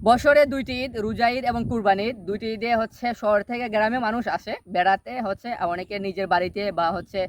বছরে দুইটি ঈদ, রোজা ঈদ এবং কুরবানি ঈদ। দুইটি ঈদে হচ্ছে শহর থেকে গ্রামে মানুষ আসে বেড়াতে, হচ্ছে অনেকে নিজের বাড়িতে বা হচ্ছে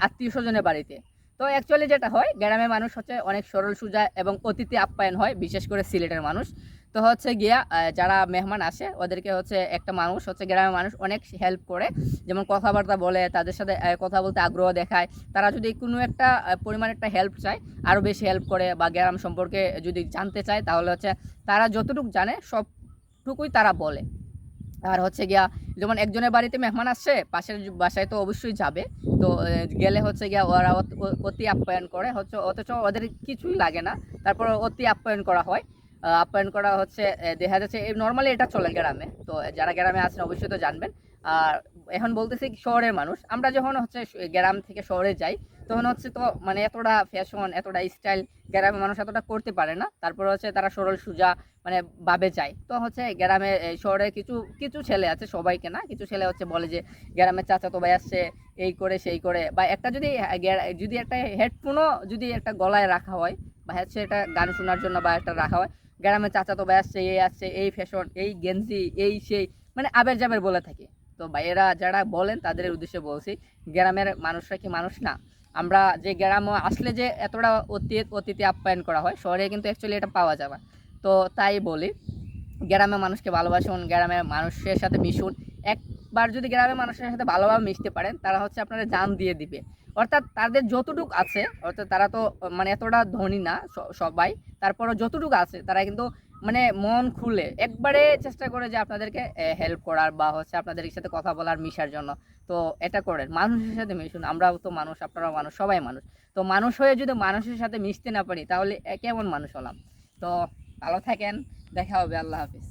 আত্মীয় স্বজনের বাড়িতে। তো অ্যাকচুয়ালি যেটা হয়, গ্রামের মানুষ হচ্ছে অনেক সরল সোজা এবং অতিথি আপ্যায়ন হয়, বিশেষ করে সিলেটের মানুষ। তো হচ্ছে গিয়া যারা মেহমান আসে ওদেরকে হচ্ছে একটা মানুষ হচ্ছে গ্রামের মানুষ অনেক হেল্প করে, যেমন কথাবার্তা বলে, তাদের সাথে কথা বলতে আগ্রহ দেখায়। তারা যদি কোনো একটা পরিমাণ একটা হেল্প চায়, আরও বেশি হেল্প করে, বা গ্রাম সম্পর্কে যদি জানতে চায়, তাহলে হচ্ছে তারা যতটুকু জানে সবটুকুই তারা বলে। আর হচ্ছে গিয়া যেমন একজনের বাড়িতে মেহমান আসছে, পাশের বাসায় তো অবশ্যই যাবে। তো গেলে হচ্ছে গিয়া ওরা অতি আপ্যায়ন করে হচ্ছে, অথচ ওদের কিছুই লাগে না, তারপর অতি আপ্যায়ন করা হয়। আপ্যায়ন করা হচ্ছে, দেখা যাচ্ছে নর্মালি এটা চলে গ্রামে। তো যারা গ্রামে আছেন অবশ্যই তো জানবেন। আর এখন বলতেছি শহরের মানুষ, আমরা যখন হচ্ছে গ্রাম থেকে শহরে যাই, তখন হচ্ছে তো মানে এতটা ফ্যাশন, এতটা স্টাইল গ্রামের মানুষ এতটা করতে পারে না। তারপর হচ্ছে তারা সরল সোজা মানে ভাবে যায়। তো হচ্ছে গ্রামে শহরে কিছু কিছু ছেলে আছে, সবাইকে না, কিছু ছেলে হচ্ছে বলে যে গ্রামের চাচাতো ভাই আসছে, এই করে সেই করে, বা একটা যদি যদি একটা হেডফোনও যদি একটা গলায় রাখা হয়, বা হচ্ছে এটা গান শোনার জন্য বা একটা রাখা হয়, গ্রামের চাচাতো ভাই আসছে, এই আসছে, এই ফ্যাশন, এই গেঞ্জি, এই সেই, মানে আবের জাবের বলে থাকে। তো ভাইয়েরা যারা বলেন তাদের উদ্দেশ্যে বলছি, গ্রামের মানুষরা কি মানুষ না? আমরা যে গ্রামে আসলে যে এতটা অতিথি আপ্যায়ন করা হয়, শহরে কিন্তু অ্যাকচুয়ালি এটা পাওয়া যাবে না। তো তাই বলি, গ্রামের মানুষকে ভালোবাসুন, গ্রামের মানুষের সাথে মিশুন। একবার যদি গ্রামের মানুষের সাথে ভালোভাবে মিশতে পারেন, তারা হচ্ছে আপনারা জান দিয়ে দিবে। অর্থাৎ তাদের যতটুকু আছে, অর্থাৎ তারা তো মানে এতটা ধনী না সবাই, তারপরও যতটুকু আছে তারা কিন্তু মানে মন খুলে একবারে চেষ্টা করে যে আপনাদেরকে হেল্প করার, বা হচ্ছে আপনাদের সাথে কথা বলার, মিশার জন্য। তো এটা করেন, মানুষের সাথে মিশুন। আমরাও তো মানুষ, আপনারাও মানুষ, সবাই মানুষ। তো মানুষ হয়ে যদি মানুষের সাথে মিশতে না পারি, তাহলে কেমন মানুষ হলাম? তো ভালো থাকেন, দেখা হবে, আল্লাহ হাফিজ।